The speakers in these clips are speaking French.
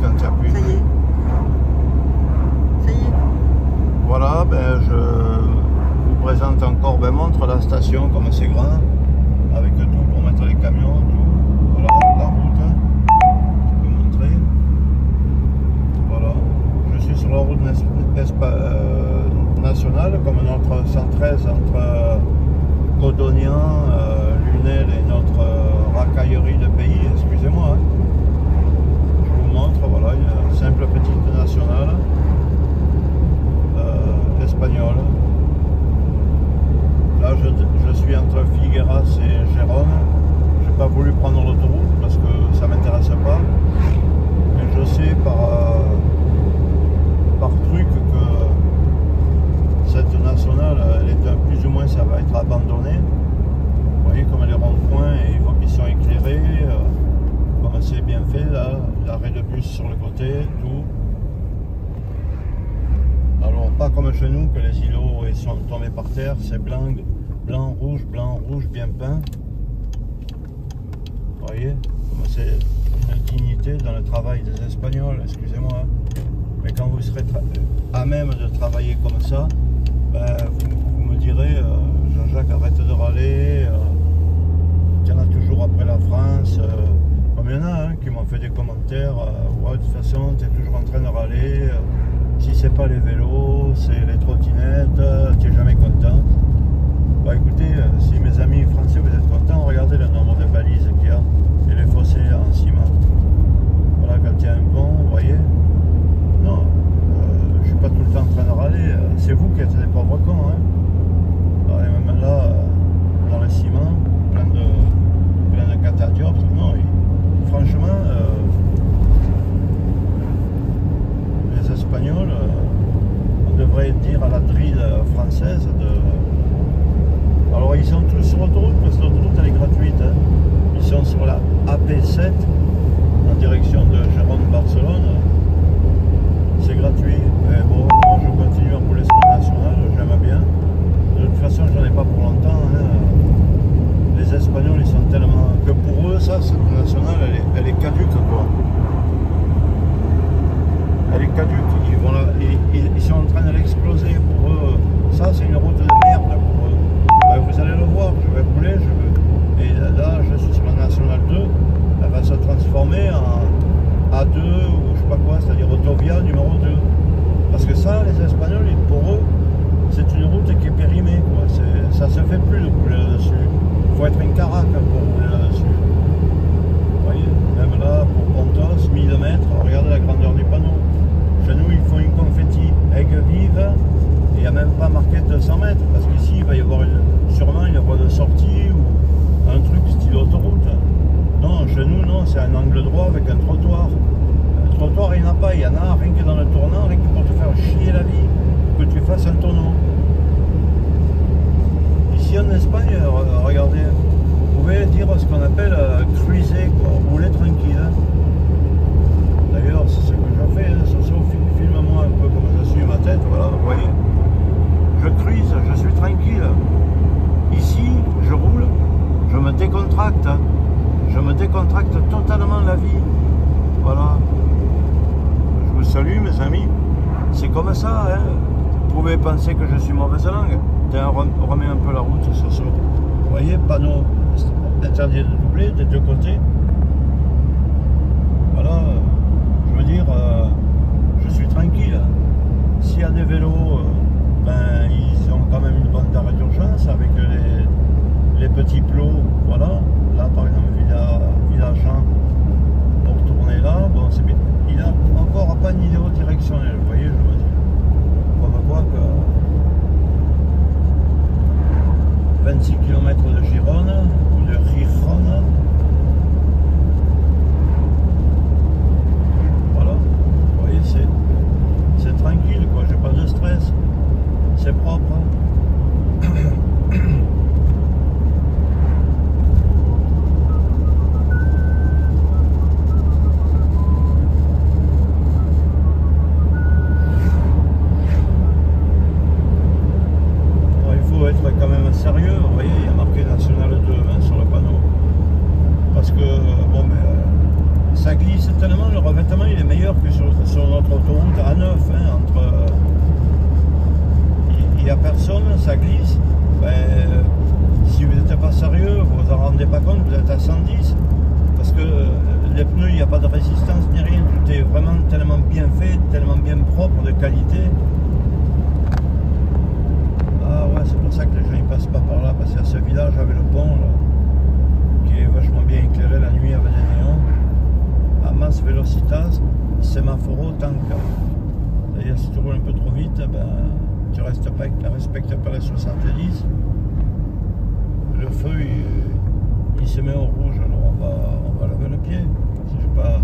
quand il n'y a plus. Ça y est. Ça y est. Voilà, ben, je vous présente encore, ben, montre la station comme c'est grand, avec tout pour mettre les camions, tout. Voilà, la route, je peux montrer. Voilà, je suis sur la route nationale, comme notre 113 entre Codognan, Lunel et notre racaillerie de pays, excusez-moi. Hein. Je vous montre, voilà, une simple petite nationale. Espagnol. Là, je suis entre Figueras et Gérone. Je n'ai pas voulu prendre l'autoroute parce que ça ne m'intéresse pas. Mais je sais par truc que cette nationale, elle est plus ou moins, ça va être abandonné. Vous voyez comme les ronds-points, ils sont éclairés, comme c'est bien fait là, l'arrêt de bus sur le côté, tout. Alors pas comme chez nous que les îlots ils sont tombés par terre, c'est blanc, rouge, bien peint. Vous voyez, comme c'est une dignité dans le travail des Espagnols, excusez-moi. Mais quand vous serez à même de travailler comme ça, ben, vous me direz, Jean-Jacques, arrête de râler, il y en a toujours après la France. Comme il y en a qui m'ont fait des commentaires, ouais, de toute façon, tu es toujours en train de râler. Si c'est pas les vélos, c'est les trottinettes, tu n'es jamais content. Bah écoutez, si mes amis français vous êtes contents, regardez le nombre de balises qu'il y a et les fossés en ciment. Voilà, quand il y a un pont, vous voyez. Non, je suis pas tout le temps en train de râler, c'est vous qui êtes des pauvres cons. Hein. Alors, même là, dans le ciment, plein de catadioptres, non, franchement, les Espagnols, on devrait dire à la drill française de... Alors ils sont tous sur l'autoroute parce que l'autoroute elle est gratuite. Hein. Ils sont sur la AP7 en direction de Gérone-Barcelone. C'est gratuit. Mais bon, moi je continue à rouler sur la nationale, j'aime bien. De toute façon, j'en ai pas pour longtemps. Hein. Les Espagnols, ils sont tellement... que pour eux, ça, cette nationale, elle est caduque, quoi. Elle est caduque. Ils sont en train de l'exploser. Pour eux, ça, c'est une route de merde pour eux. Ben, vous allez le voir, je vais rouler, et là, je suis sur la nationale 2. Elle va se transformer en A2 ou je sais pas quoi, c'est-à-dire Autovia numéro 2. Parce que ça, les Espagnols, pour eux, c'est une route qui est périmée, quoi. Ça se fait plus de rouler là-dessus. Il faut être une caraque pour rouler là-dessus. Vous voyez, même là, pour Pontos, 1000 mètres, regardez la grandeur du panneau. Chez nous, il faut une confetti aiguë vive, et il n'y a même pas marqué 200 mètres, parce qu'ici, il va y avoir sûrement une voie de sortie ou un truc style autoroute. Non, chez nous, non, c'est un angle droit avec un trottoir. Un trottoir, il n'y en a pas, il y en a rien que dans le tournant, rien que pour te faire chier la vie, que tu fasses un tonneau. Ici en Espagne, regardez, vous pouvez dire ce qu'on appelle cruiser, quoi, rouler tranquille. D'ailleurs, c'est ce que je fais, filme-moi un peu comme je suis ma tête, voilà, vous voyez. Je cruise, je suis tranquille. Ici, je roule, je me décontracte. Je me décontracte totalement la vie. Voilà. Je vous salue, mes amis. C'est comme ça, hein. Vous pouvez penser que je suis mauvaise langue. Tiens, remets un peu la route sur ce. Vous voyez, panneau interdit de doubler des deux côtés. Voilà. Je veux dire, je suis tranquille. S'il y a des vélos, ben, ils ont quand même une bande d'arrêt d'urgence avec les petits plots. Voilà. Là, par exemple, Villachamp, pour tourner là, bon, c'est bien. Il n'a encore pas une idée directionnelle, vous voyez, je veux dire. Comme quoi que 26 km de Girone ou de Gijón. meilleur que sur notre autoroute A9, hein, entre... il n'y a personne, ça glisse. Ben, si vous n'êtes pas sérieux, vous vous en rendez pas compte, vous êtes à 110. Parce que les pneus, il n'y a pas de résistance ni rien. Tout est vraiment tellement bien fait, tellement bien propre, de qualité. Ah ouais, c'est pour ça que les gens ne passent pas par là. Parce qu'il y a ce village avec le pont, là, qui est vachement bien éclairé la nuit avec des néons. Amas Velocitas, Semaforo Tanca. C'est-à-dire si tu roules un peu trop vite, ben, tu respectes pas les 70. Le feu il se met au rouge, alors on va lever le pied. Pas...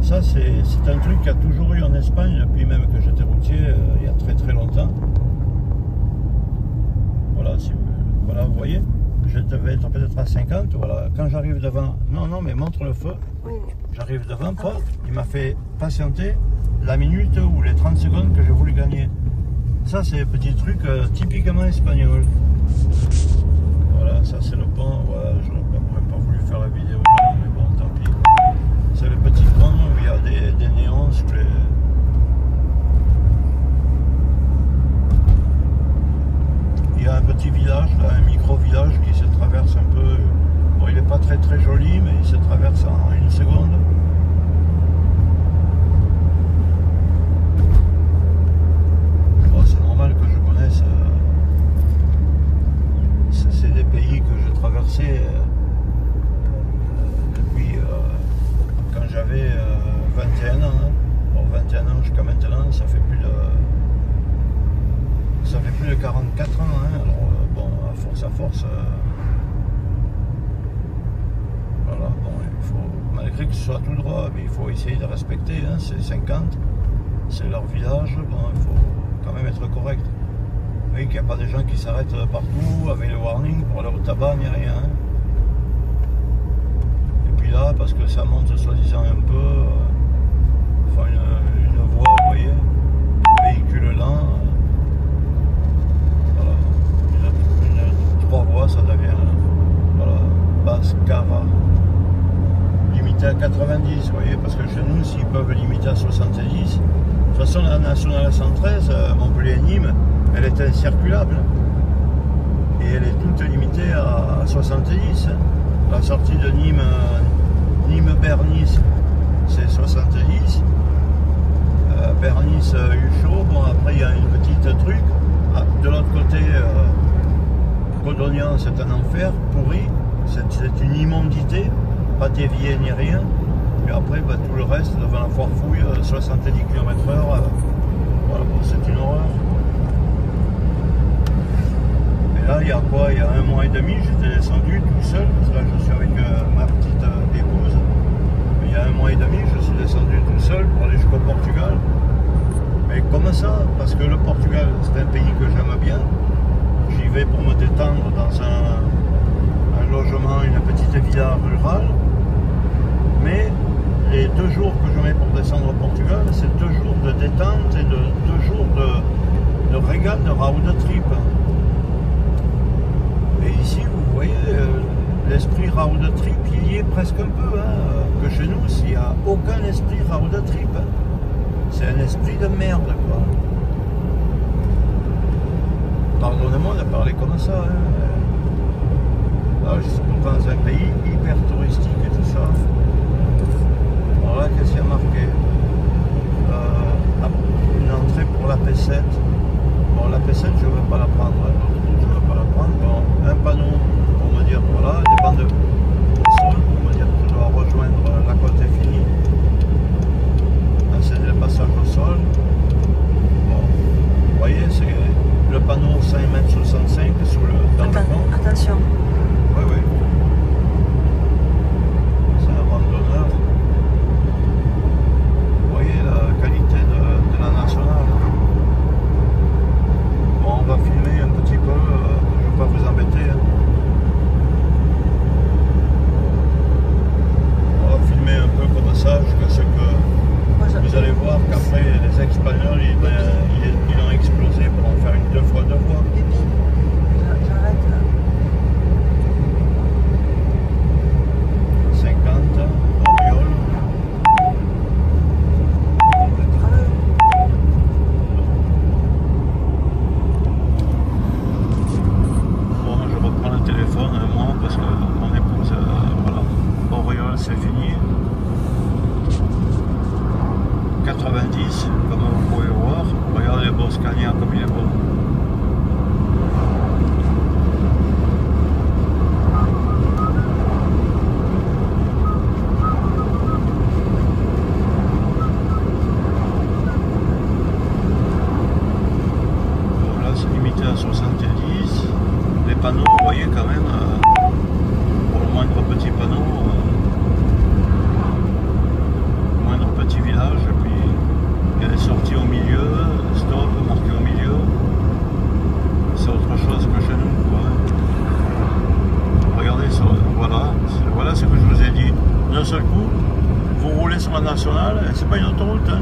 Ça c'est un truc qu'il y a toujours eu en Espagne depuis même que j'étais routier il y a très longtemps. Voilà, voilà, vous voyez, je devais être peut-être à 50, voilà, quand j'arrive devant, non mais montre le feu, Oui. J'arrive devant, pop, il m'a fait patienter la minute ou les 30 secondes que j'ai voulu gagner. Ça c'est un petit truc typiquement espagnol. Voilà, ça c'est le pont, voilà, j'aurais pas voulu faire la vidéo là, mais bon, tant pis. C'est le petit pont où il y a des néons sur les... Il y a un petit village, là, un micro-village qui se traverse un peu. Bon, il n'est pas très joli, mais il se traverse en une seconde. Bon, c'est normal que je connaisse. C'est des pays que je traversais depuis quand j'avais 21 ans. Hein. Bon, 21 ans jusqu'à maintenant, ça fait plus de 44 ans. Hein. Alors, bon, à force. Voilà, bon, il faut, malgré que ce soit tout droit, mais il faut essayer de respecter. Hein. C'est 50, c'est leur village. Bon, il faut quand même être correct. Oui, qu'il n'y a pas des gens qui s'arrêtent partout avec le warning pour aller au tabac, ni rien. Et puis là, parce que ça monte soi-disant un peu, enfin une voie, vous voyez, véhicule lent, voilà, une 3 voies, ça devient, voilà, Bascara, limité à 90, vous voyez, parce que chez nous, s'ils peuvent limiter à 70, de toute façon, la nationale 113, Montpellier-Nîmes, elle est incirculable et elle est toute limitée à 70. La sortie de Nîmes-Bernice, c'est 70. Bernice-Huchot, bon après il y a une petite truc. De l'autre côté, Codognan, c'est un enfer pourri, c'est une immondité, pas dévié ni rien. Et après, bah, tout le reste, devant la foire fouille, 70 km/h, voilà, bon, c'est une horreur. Là, il y a quoi? Il y a 1 mois et demi, j'étais descendu tout seul, parce que là, je suis avec ma petite épouse. Il y a 1 mois et demi, je suis descendu tout seul pour aller jusqu'au Portugal. Mais comment ça? Parce que le Portugal, c'est un pays que j'aime bien. J'y vais pour me détendre dans un logement, une petite villa rurale. Mais les 2 jours que je mets pour descendre au Portugal, c'est 2 jours de détente et 2 jours de régal, de raout de trip. Et ici, vous voyez, l'esprit raout de trip, il y est presque un peu, hein, que chez nous, il n'y a aucun esprit raout de trip. Hein. C'est un esprit de merde, quoi. Pardonnez-moi de parler comme ça. Hein. Alors, je suis dans un pays hyper touristique et tout ça. Alors là, qu'est-ce qu'il y a marqué? Une entrée pour la P7. Bon, la P7, je ne veux pas la prendre. Je ne veux pas la prendre. Bon, un panneau pour me dire, voilà, des bandes de sol pour me dire que je dois rejoindre la côte est finie. C'est le passage au sol. Bon, vous voyez, c'est le panneau 5,65 m dans le pont. Attention. Oui, oui. C'est un randonneur. 10, comme vous pouvez voir. Regardez le beau Scania comme il est beau. Là c'est limité à 70. Les panneaux, vous voyez quand même, pour le moindre petit panneau. Petit village, et puis il y a des sorties au milieu, stop marqué au milieu. C'est autre chose que chez nous, quoi. Regardez ça, voilà ce que je vous ai dit. D'un seul coup, vous roulez sur la nationale, et c'est pas une autoroute, hein.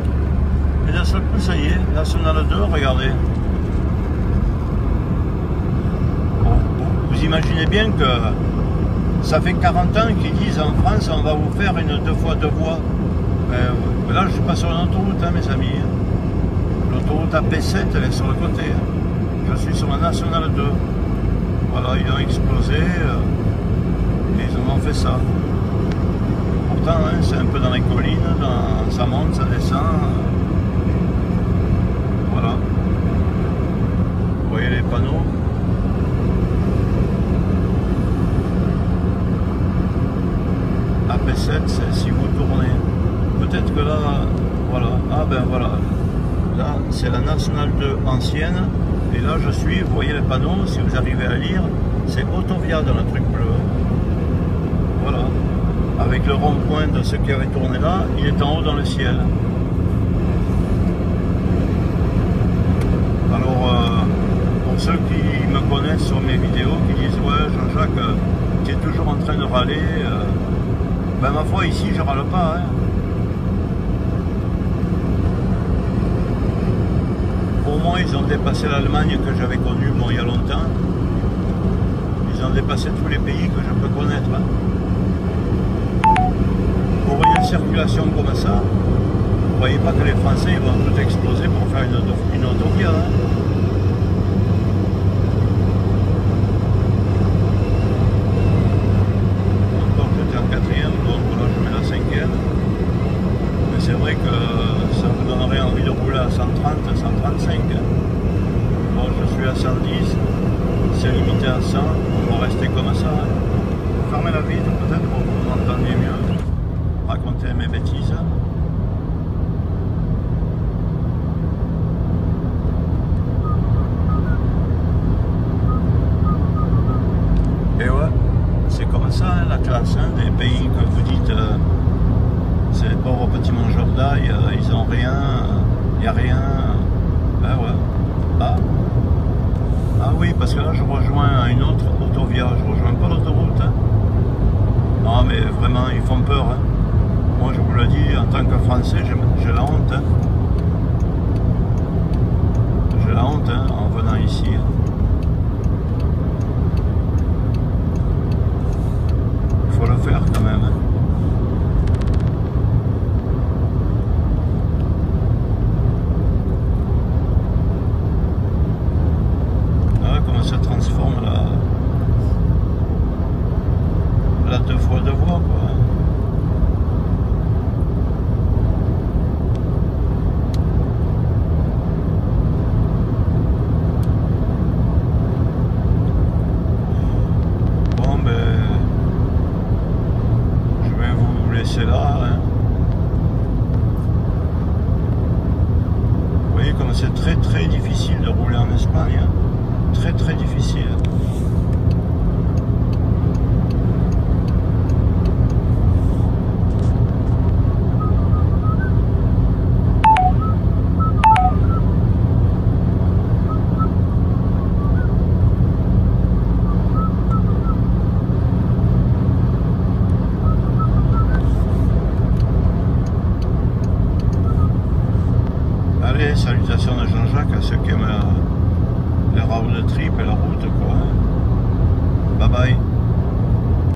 Et d'un seul coup, ça y est, nationale 2, regardez. Bon, vous imaginez bien que ça fait 40 ans qu'ils disent en France, on va vous faire une 2 fois 2 voies. Là, je suis pas sur une autoroute, hein, mes amis. L'autoroute AP7, elle est sur le côté. Je suis sur la nationale 2. Voilà, ils ont explosé. Et ils ont fait ça. Pourtant, hein, c'est un peu dans les collines. Ça monte, ça descend. Voilà. Vous voyez les panneaux. AP7, c'est si vous tournez. Peut-être que là, voilà, ah ben voilà, là c'est la nationale 2 ancienne, et là je suis, vous voyez les panneaux, si vous arrivez à lire, c'est Autovia dans le truc bleu. Voilà, avec le rond-point de ce qui avait tourné là, il est en haut dans le ciel. Alors, pour ceux qui me connaissent sur mes vidéos, qui disent ouais Jean-Jacques, tu es toujours en train de râler, ben ma foi ici je râle pas, hein. Pour moi, ils ont dépassé l'Allemagne que j'avais connue il y a longtemps. Ils ont dépassé tous les pays que je peux connaître. Hein. Pour une circulation comme ça, vous ne voyez pas que les Français vont tout exploser pour faire une autovia. Hein. Encore j'étais en 4e, donc là je mets la 5e. Mais c'est vrai que ça vous donnerait envie de rouler à 130, 135. Bon, je suis à 110, c'est limité à 100, on va rester comme ça. Hein. Fermez la vitre peut-être pour que vous m'entendiez mieux, raconter mes bêtises. Et ouais, c'est comme ça hein, la classe hein, des pays que vous dites. C'est les pauvres petits mangeurs d'ail, ils n'ont rien, il n'y a rien. Ben ouais. Ah oui, parce que là je rejoins une autre autovia, je rejoins pas l'autoroute. Hein. Non mais vraiment, ils font peur. Hein. Moi je vous le dis, en tant que Français, j'ai la honte. Hein. J'ai la honte hein, en venant ici. Hein. Il faut le faire quand même. Hein. Se transforme la 2 fois 2 voies quoi. Bon ben je vais vous laisser là hein. Vous voyez comme c'est très très difficile de rouler en Espagne hein. Très très difficile. Allez, salutations de Jean-Jacques à ceux qui aiment les road trip et la route quoi. Bye bye.